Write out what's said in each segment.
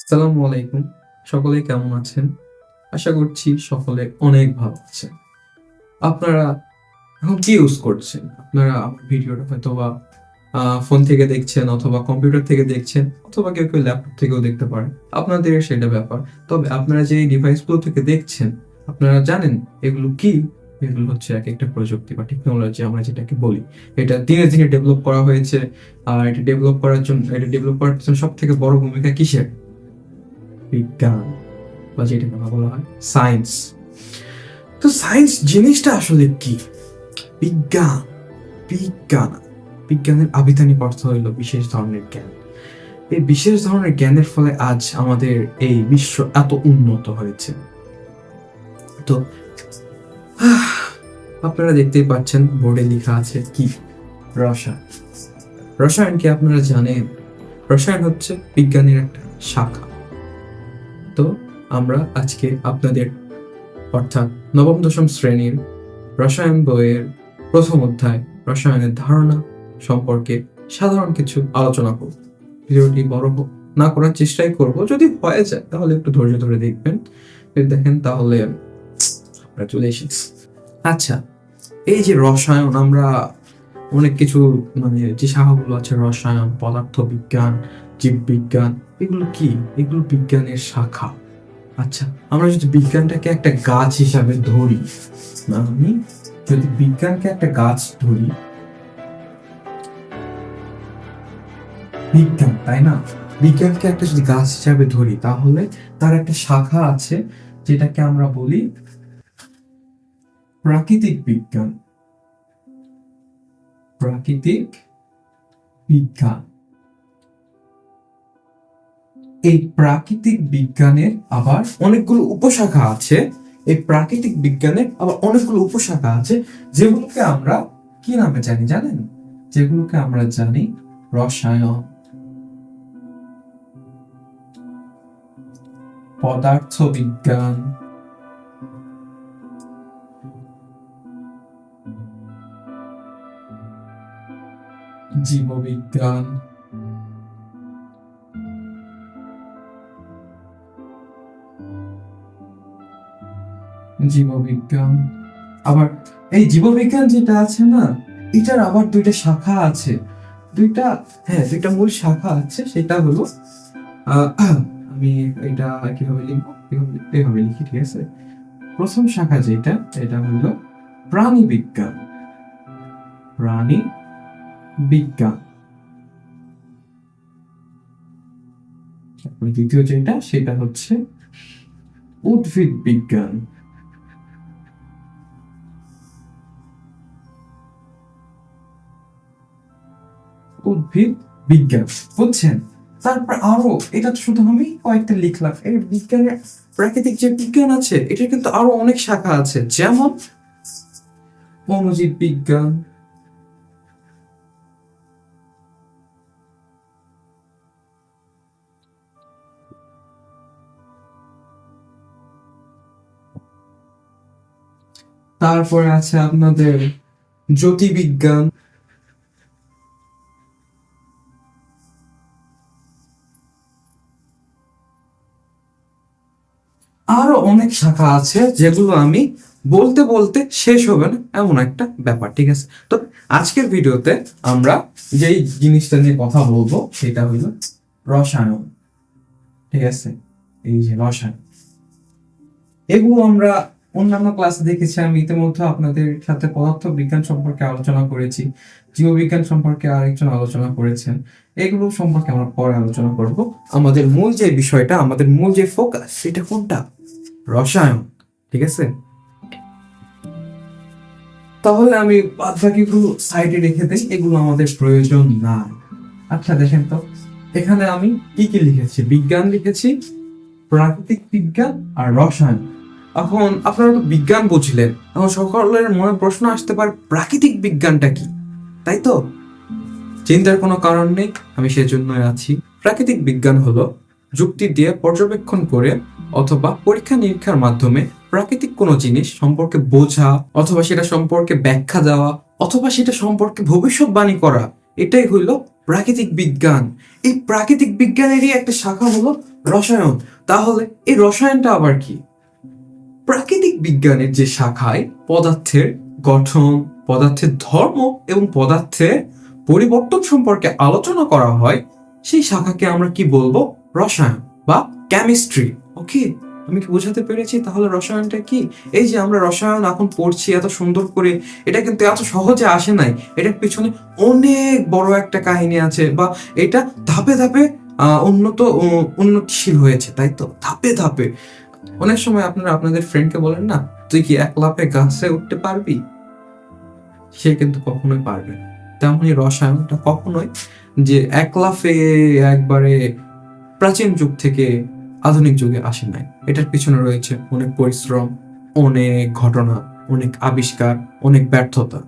আসসালামু আলাইকুম। সকলে কেমন আছেন? আশা করছি সকলে অনেক ভালো আছেন। আপনারা এখন কি ইউজ করছেন? আপনারা আমার ভিডিওটা হয়তোবা ফোন থেকে দেখছেন অথবা কম্পিউটার থেকে দেখছেন অথবা কেউ ল্যাপটপ থেকেও দেখতে পারেন। আপনাদের সেটা ব্যাপার। তবে আপনারা যে এই ডিভাইসগুলো থেকে দেখছেন, আপনারা জানেন এগুলো কি? এগুলো হচ্ছে একেকটা প্রযুক্তি বা টেকনোলজি আমরা যেটাকে বলি। এটা দিনে, দিনে ডেভেলপ করা হয়েছে। আর এটা ডেভেলপ করার পেছনে সবথেকে বড় ভূমিকা কিসের? বিজ্ঞান বা যেটাকে আমরা বলা হয় সায়েন্স। তো সায়েন্স জিনিসটা আসলে কি? বিজ্ঞান বিজ্ঞান বিজ্ঞানের আবিধানিক অর্থ হইল বিশেষ ধরনের জ্ঞান। এই বিশেষ ধরনের জ্ঞানের ফলে আজ আমাদের এই বিশ্ব এত উন্নত হয়েছে। তো আপনারা দেখতেই পাচ্ছেন বোর্ডে লেখা আছে কি? রসায়ন। রসায়ন কি আপনারা জানেন? রসায়ন হচ্ছে বিজ্ঞানের একটা শাখা। তো আমরা আজকে আপনাদের অর্থাৎ নবম দশম শ্রেণীর রসায়ন বইয়ের প্রথম অধ্যায় রসায়নের ধারণা সম্পর্কে সাধারণ কিছু আলোচনা করব। ভিডিওটি বড় না করার চেষ্টাই করব, যদি হয়ে যায় তাহলে একটু ধৈর্য ধরে দেখবেন। যদি দেখেন তাহলে আমরা চলে এসেছি। আচ্ছা, এই যে রসায়ন, আমরা অনেক কিছু যে শাখাগুলো আছে, রসায়ন, পদার্থ বিজ্ঞান, জীববিজ্ঞান, এগুলো কি? এগুলো বিজ্ঞানের শাখা। আচ্ছা, আমরা যদি বিজ্ঞানটাকে একটা গাছ হিসাবে ধরি, আমি যদি বিজ্ঞানকে একটা গাছ ধরি, বিজ্ঞান, তাই না? বিজ্ঞানকে একটা যদি গাছ হিসাবে ধরি, তাহলে তার একটা শাখা আছে যেটাকে আমরা বলি প্রাকৃতিক বিজ্ঞান। প্রাকৃতিক বিজ্ঞান। এই প্রাকৃতিক বিজ্ঞানের আবার অনেকগুলো উপশাখা আছে। এই প্রাকৃতিক বিজ্ঞানের আবার অনেকগুলো উপশাখা আছে, যেগুলোকে আমরা কি নামে জানি জানেন? যেগুলোকে আমরা জানি রসায়ন, পদার্থ বিজ্ঞান, জীববিজ্ঞান, জীববিজ্ঞান। আবার এই জীববিজ্ঞান যেটা আছে না, এটার আবার দুইটা শাখা আছে। দুইটা মূল শাখা আছে। সেটা হলো আমি এটা কিভাবে লিখবো, এভাবে লিখি, ঠিক আছে? প্রথম শাখা যেটা, এটা হলো প্রাণী বিজ্ঞান। প্রাণী বিজ্ঞান। দ্বিতীয় যেটা, সেটা হচ্ছে উদ্ভিদ বিজ্ঞান। উদ্ভিদ বিজ্ঞান, বুঝছেন? তারপর আরো, এটা তো শুধু আমি কয়েকটা লিখলাম। এই বিজ্ঞানের প্রাকৃতিক যে বিজ্ঞান আছে, এটা কিন্তু আরো অনেক শাখা আছে, যেমন অণুজীব বিজ্ঞান, তারপরে আছে আপনাদের জ্যোতির্বিজ্ঞান, আরো অনেক শাখা আছে যেগুলো আমি বলতে বলতে শেষ হবে না, এমন একটা ব্যাপার, ঠিক আছে? তো আজকের ভিডিওতে আমরা যেই জিনিসটা নিয়ে কথা বলবো সেটা হলো রসায়ন, ঠিক আছে? এই যে রসায়ন, এগুলো আমরা অন্যান্য ক্লাসে দেখেছি। আমি ইতিমধ্যে আপনাদের সাথে পদার্থ বিজ্ঞান সম্পর্কে আলোচনা করেছি, জীববিজ্ঞান সম্পর্কে আরেকজন আলোচনা করেছেন। এগুলো সম্পর্কে আমরা পরে আলোচনা করব। আমাদের মূল যে বিষয়টা, আমাদের মূল যে ফোকাস, সেটা কোনটা? রসায়ন, ঠিক আছে? তাহলে আমি বাদ বাকিগুলো সাইডে রেখে দেই, এগুলো আমাদের প্রয়োজন না। আচ্ছা দেখেন তো, এখানে আমি কি কি লিখেছি? বিজ্ঞান লিখেছি, প্রাকৃতিক বিজ্ঞান আর রসায়ন। এখন আপনারা তো বিজ্ঞান বুঝলেন, এখন সকলের মনে প্রশ্ন আসতে পারে প্রাকৃতিক বিজ্ঞানটা কি, তাই তো? চিন্তার কোনো কারণ নেই, আমি সেজন্যই আছি। প্রাকৃতিক বিজ্ঞান হলো যুক্তি দিয়ে পর্যবেক্ষণ করে অথবা পরীক্ষা নিরীক্ষার মাধ্যমে প্রাকৃতিক কোনো জিনিস সম্পর্কে বোঝা, অথবা সেটা সম্পর্কে ব্যাখ্যা দেওয়া, অথবা সেটা সম্পর্কে ভবিষ্যৎবাণী করা, এটাই হইল প্রাকৃতিক বিজ্ঞান। এই প্রাকৃতিক বিজ্ঞানেরই একটা শাখা হলো রসায়ন। তাহলে এই রসায়নটা আবার কি? প্রাকৃতিক বিজ্ঞানের যে শাখায় পদার্থের গঠন, পদার্থের ধর্ম এবং পদার্থের পরিবর্তন সম্পর্কে আলোচনা করা হয়, সেই শাখাকে আমরা কি বলবো? রসায়ন বা কেমিস্ট্রি। ওকে, আমি কি বোঝাতে পেরেছি? তাহলে রসায়নটা কি? এই যে আমরা রসায়ন এখন পড়ছি এত সুন্দর করে, এটা কিন্তু এত সহজে আসে নাই। এটার পিছনে অনেক বড় একটা কাহিনী আছে, বা এটা ধাপে ধাপে উন্নতিশীল হয়েছে, তাই তো? ধাপে ধাপে। অনেক সময় আপনারা আপনাদের ফ্রেন্ডকে বলেন না, তুই কি এক লাফে গাছে উঠতে পারবি? সে কিন্তু কখনোই পারবে না। তেমনই রসায়নটা কখনোই যে এক লাফে একবারে প্রাচীন যুগ থেকে আধুনিক যুগে আসে নাই। এটার পিছনে রয়েছে অনেক পরিশ্রম, অনেক ঘটনা, অনেক আবিষ্কার, অনেক ব্যর্থতা।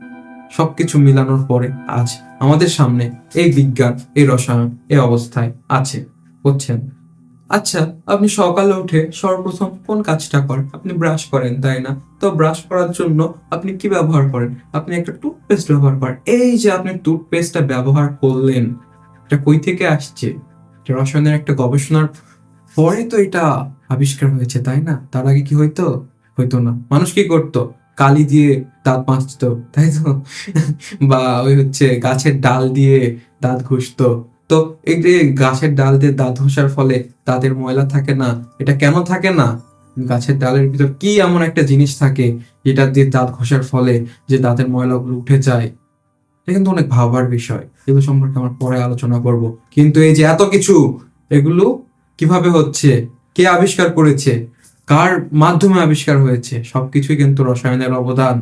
সবকিছু মিলানোর পরে আজ আমাদের সামনে এই বিজ্ঞান, এই রসায়ন এই অবস্থায় আছে। বুঝছেন? আচ্ছা, আপনি সকালে উঠে সর্বপ্রথম কোন কাজটা করেন? আপনি ব্রাশ করেন, তাই না? তো ব্রাশ করার জন্য আপনি কি ব্যবহার করেন? আপনি একটা টুথপেস্ট ব্যবহার করেন। এই যে আপনি টুথপেস্টটা ব্যবহার করলেন, এটা কই থেকে আসছে? এটা রসায়নের একটা গবেষণার পরে তো এটা আবিষ্কার হয়েছে, তাই না? তার আগে কি হইতো? হইতো না। মানুষ কি করতো? কালি দিয়ে দাঁত মাজতো, তাই তো? বা ওই হচ্ছে গাছের ডাল দিয়ে দাঁত ঘষতো। তো এই যে গাছের ডাল দিয়ে দাঁত ঘষার ফলে দাঁতের ময়লা থাকে না, এটা কেন থাকে না? গাছের ডালের ভিতর কি এমন একটা জিনিস থাকে যেটা দিয়ে দাঁত ঘষার ফলে যে দাঁতের ময়লাগুলো উঠে যায়? এটা কিন্তু অনেক ভাবার বিষয়। এগুলো সম্পর্কে আমরা পরে আলোচনা করব। কিন্তু এই যে এত কিছু, এগুলো কিভাবে হচ্ছে? কে আবিষ্কার করেছে? কার মাধ্যমে আবিষ্কার হয়েছে? সবকিছুই কিন্তু রসায়নের অবদান।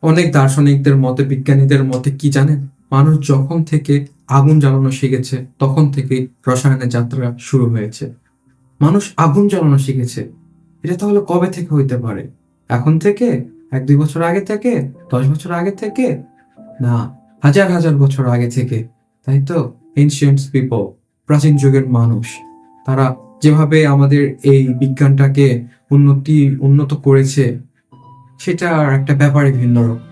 অনেক দার্শনিকদের মতে, বিজ্ঞানীদের মতে কি জানেন? মানুষ যখন থেকে আগুন জ্বালানো শিখেছে তখন থেকেই রসায়নের যাত্রা শুরু হয়েছে। মানুষ আগুন জ্বালানো শিখেছে, এটা তাহলে কবে থেকে হইতে পারে? এখন থেকে? 1-2 বছর আগে থেকে? 10 বছর আগে থেকে? না, হাজার হাজার বছর আগে থেকে, তাই তো? এনশিয়েন্ট পিপল, প্রাচীন যুগের মানুষ, তারা যেভাবে আমাদের এই বিজ্ঞানটাকে উন্নত করেছে, সেটা আর একটা ব্যাপারে ভিন্ন রকম।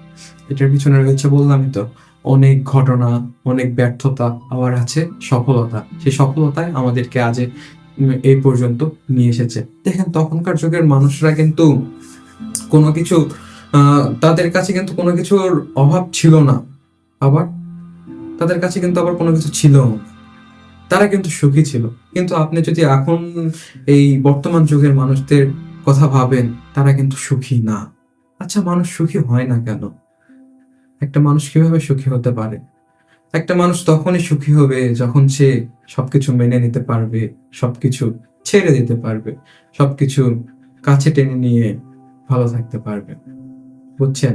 এটার পিছনে রয়েছে, বললামই তো, অনেক ঘটনা, অনেক ব্যর্থতা, আবার আছে সফলতা। সেই সফলতায় আমাদেরকে আজ এই পর্যন্ত নিয়ে এসেছে। দেখেন, তখনকার যুগের মানুষরা কিন্তু কোনো কিছু, তাদের কাছে কিন্তু কোনো কিছুর অভাব ছিল না, আবার তাদের কাছে কিন্তু আবার কোনো কিছু ছিল না। তারা কিন্তু সুখী ছিল। কিন্তু আপনি যদি এখন এই বর্তমান যুগের মানুষদের কথা ভাবেন, তারা কিন্তু সুখী না। আচ্ছা, মানুষ সুখী হয় না কেন? একটা মানুষ কিভাবে সুখী হতে পারে? একটা মানুষ তখনই সুখী হবে যখন সে সবকিছু মেনে নিতে পারবে, সবকিছু ছেড়ে দিতে পারবে, সবকিছু কাছে টেনে নিয়ে ভালো থাকতে পারবে। বুঝছেন?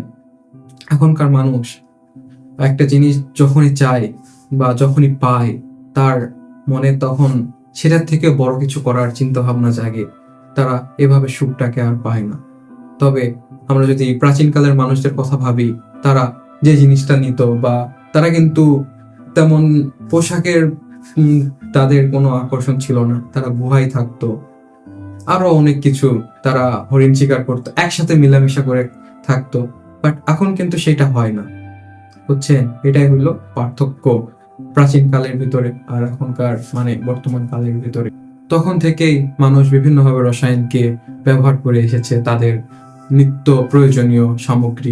এখনকার মানুষ একটা জিনিস যখনই চায় বা যখনই পায়, তার মনে তখন সেটার থেকে বড় কিছু করার চিন্তা ভাবনা জাগে। তারা এভাবে সুখটাকে আর পায় না। তবে আমরা যদি প্রাচীনকালের মানুষদের কথা ভাবি, তারা যে জিনিসটা নিত, বা তারা কিন্তু তেমন পোশাকের তাদের কোনো আকর্ষণ ছিল না। তারা গুহায় থাকতো, আরো অনেক কিছু, তারা হরিণ শিকার করতো, একসাথে মিলামিশা করে থাকতো। বাট এখন কিন্তু সেটা হয় না। বুঝছেন? এটাই হলো পার্থক্য প্রাচীন কালের ভিতরে আর এখনকার বর্তমান কালের ভিতরে। তখন থেকেই মানুষ বিভিন্নভাবে রসায়নকে ব্যবহার করে এসেছে তাদের নিত্য প্রয়োজনীয় সামগ্রী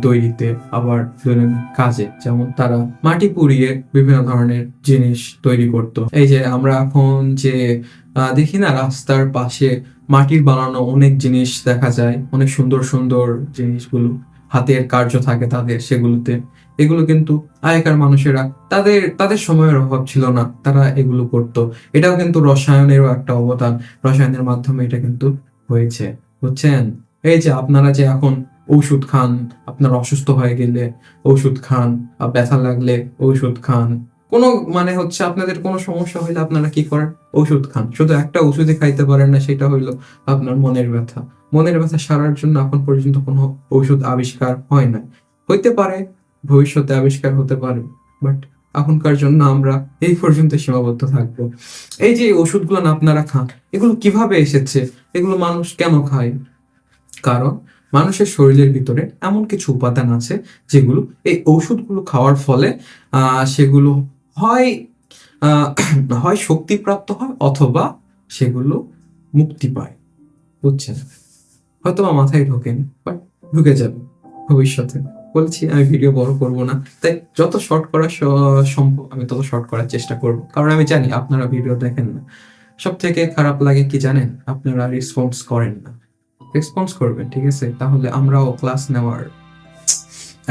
তৈরিতে, আবার দৈনন্দিন কাজে। যেমন তারা মাটি পুড়িয়ে বিভিন্ন ধরনের জিনিস তৈরি করত। এই যে আমরা এখন যে দেখি না, রাস্তার পাশে মাটির বানানো অনেক জিনিস দেখা যায়, অনেক সুন্দর সুন্দর জিনিসগুলো, হাতের কার্য থাকে তাদের সেগুলোতে। এগুলো কিন্তু আগেকার মানুষেরা, তাদের তাদের সময়ের অভাব ছিল না, তারা এগুলো করতো। এটাও কিন্তু রসায়নেরও একটা অবদান। রসায়নের মাধ্যমে এটা কিন্তু হয়েছে। বুঝছেন? এই যে আপনারা যে এখন ঔষধ খান, আপনারা অসুস্থ হয়ে গেলে ঔষধ খান, ব্যথা লাগলে ঔষধ খান, কোনো হচ্ছে আপনাদের কোনো সমস্যা হইলে আপনারা কি করেন? ওষুধ খান। শুধু একটা ওষুধই খাইতে পারেন না, সেটা হইলো আপনার মনের ব্যথা। মনের ব্যথা সারার জন্য এখন পর্যন্ত কোনো ঔষধ আবিষ্কার হয় না। হইতে পারে, ভবিষ্যতে আবিষ্কার হতে পারে, বাট এখনকার জন্য আমরা এই পর্যন্ত সীমাবদ্ধ থাকবো। এই যে ওষুধগুলো না আপনারা খান, এগুলো কিভাবে এসেছে? এগুলো মানুষ কেন খায়? কারণ মানুষের শরীরের ভিতরে এমন কিছু উপাদান আছে যেগুলো এই ঔষধগুলো খাওয়ার ফলে সেগুলো হয় আহ, হয় শক্তিপ্রাপ্ত হয় অথবা সেগুলো মুক্তি পায়। বুঝছেন? হয়তো বা মাথায় ঢোকেনি, বাট ঢুকে যাবে ভবিষ্যতে। বলছি আমি ভিডিও বড় করব না, তাই যত শর্ট করা সম্ভব আমি তত শর্ট করার চেষ্টা করব, কারণ আমি জানি আপনারা ভিডিও দেখেন না। সব থেকে খারাপ লাগে কি জানেন? আপনারা রেসপন্স করেন না। রেসপন্স করবেন, ঠিক আছে? তাহলে আমরাও ক্লাস নেওয়ার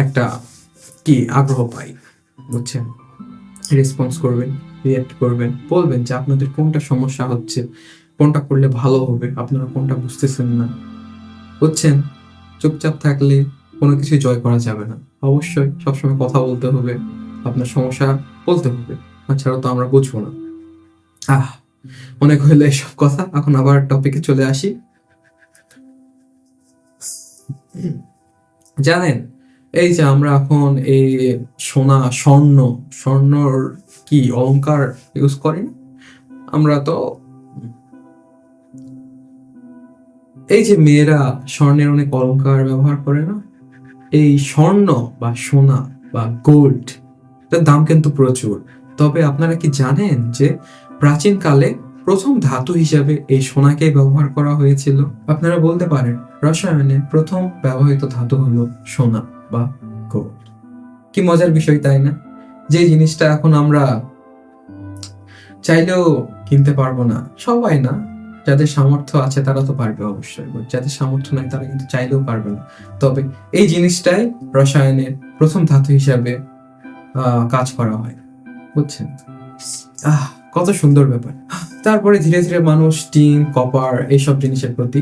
একটা কি আগ্রহ পাই। বুঝছেন? রেসপন্স করবেন, রিঅ্যাক্ট করবেন, বলবেন যে আপনাদের কোনটা সমস্যা হচ্ছে, কোনটা করলে ভালো হবে, আপনারা কোনটা বুঝতেছেন না। বুঝছেন? চুপচাপ থাকলে কোনো কিছু জয় করা যাবে না। অবশ্যই সবসময় কথা বলতে হবে, আপনার সমস্যা বলতে হবে, তাছাড়া তো আমরা বুঝবো না। আহ অনেক হইলো এসব কথা, এখন আবার টপিকে চলে আসি। জানেন, এই যে আমরা এখন এই সোনা, স্বর্ণর কি অলংকার ইউজ করি না? আমরা তো এই যে মেয়েরা স্বর্ণের অনেক অলংকার ব্যবহার করে না? এই স্বর্ণ বা সোনা বা গোল্ড, এটার দাম কিন্তু প্রচুর। তবে আপনারা কি জানেন যে প্রাচীনকালে প্রথম ধাতু হিসাবে এই সোনাকে ব্যবহার করা হয়েছিল? আপনারা বলতে পারেন রসায়নে প্রথম ব্যবহৃত ধাতু হলো সোনা বা গোল্ড। কি মজার বিষয়, তাই না? যে জিনিসটা এখন আমরা চাইলেও কিনতে পারবো না, সবাই না, যাদের সামর্থ্য আছে তারা তো পারবে অবশ্যই, but যাদের সামর্থ্য নাই তারা কিন্তু চাইলেও পারবে না। তবে এই জিনিসটাই রসায়নের প্রথম ধাতু হিসাবে কাজ করা হয়। বুঝছেন? আহ কত সুন্দর ব্যাপার। তারপরে ধীরে ধীরে মানুষ টিন, কপার এইসব জিনিসের প্রতি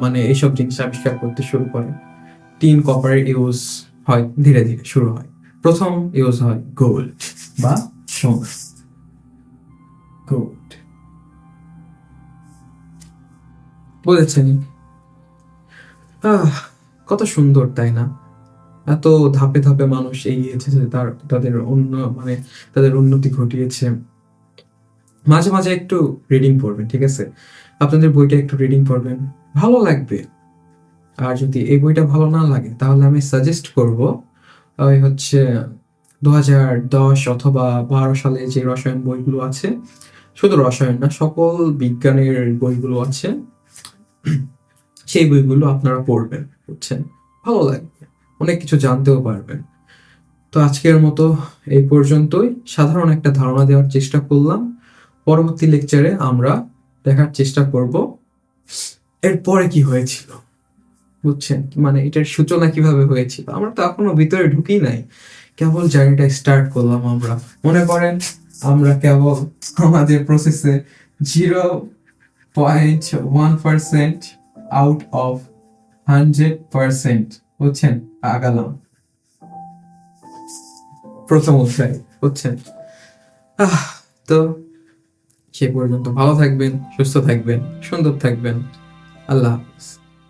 মানে এইসব জিনিস আবিষ্কার করতে শুরু করে। টিন, কপারের ইউজ হয় ধীরে ধীরে শুরু হয়। প্রথম ইউজ হয় গোল্ড বা সোনা। গোল্ড, বুঝেছেন? কত সুন্দর, তাই না? এত ধাপে ধাপে মানুষ এগিয়েছে যে মানে তাদের উন্নতি ঘটিয়েছে। মাঝে মাঝে একটু রিডিং পড়বেন, ঠিক আছে? আপনাদের বইটা একটু রিডিং পড়বেন, ভালো লাগবে। আর যদি এই বইটা ভালো না লাগে তাহলে আমি সাজেস্ট করব ওই হচ্ছে 2010 অথবা 12 সালে যে রসায়ন বইগুলো আছে, শুধু রসায়ন না, সকল বিজ্ঞানের বইগুলো আছে, সেই বইগুলো আপনারা পড়বেন। বুঝছেন? ভালো লাগবে, অনেক কিছু জানতেও পারবেন। তো আজকের মতো এই পর্যন্তই, সাধারণ একটা ধারণা দেওয়ার চেষ্টা করলাম। পরবর্তী লেকচারে আমরা দেখার চেষ্টা করব এরপরে কি হয়েছিল। বুঝছেন? মানে এটার সূচনা কিভাবে হয়েছিল। আমরা তো এখনো ভিতরে ঢুকি নাই, কেবল জার্নিটা স্টার্ট করলাম আমরা। মনে করেন আমরা কেবল আমাদের প্রসেসে 0.1% আউট অফ 100%, বুঝছেন, আগালাম প্রথম অধ্যায়। বুঝছেন? আহ তো সে পর্যন্ত ভালো থাকবেন, সুস্থ থাকবেন, সুন্দর থাকবেন। আল্লাহ হাফিজ।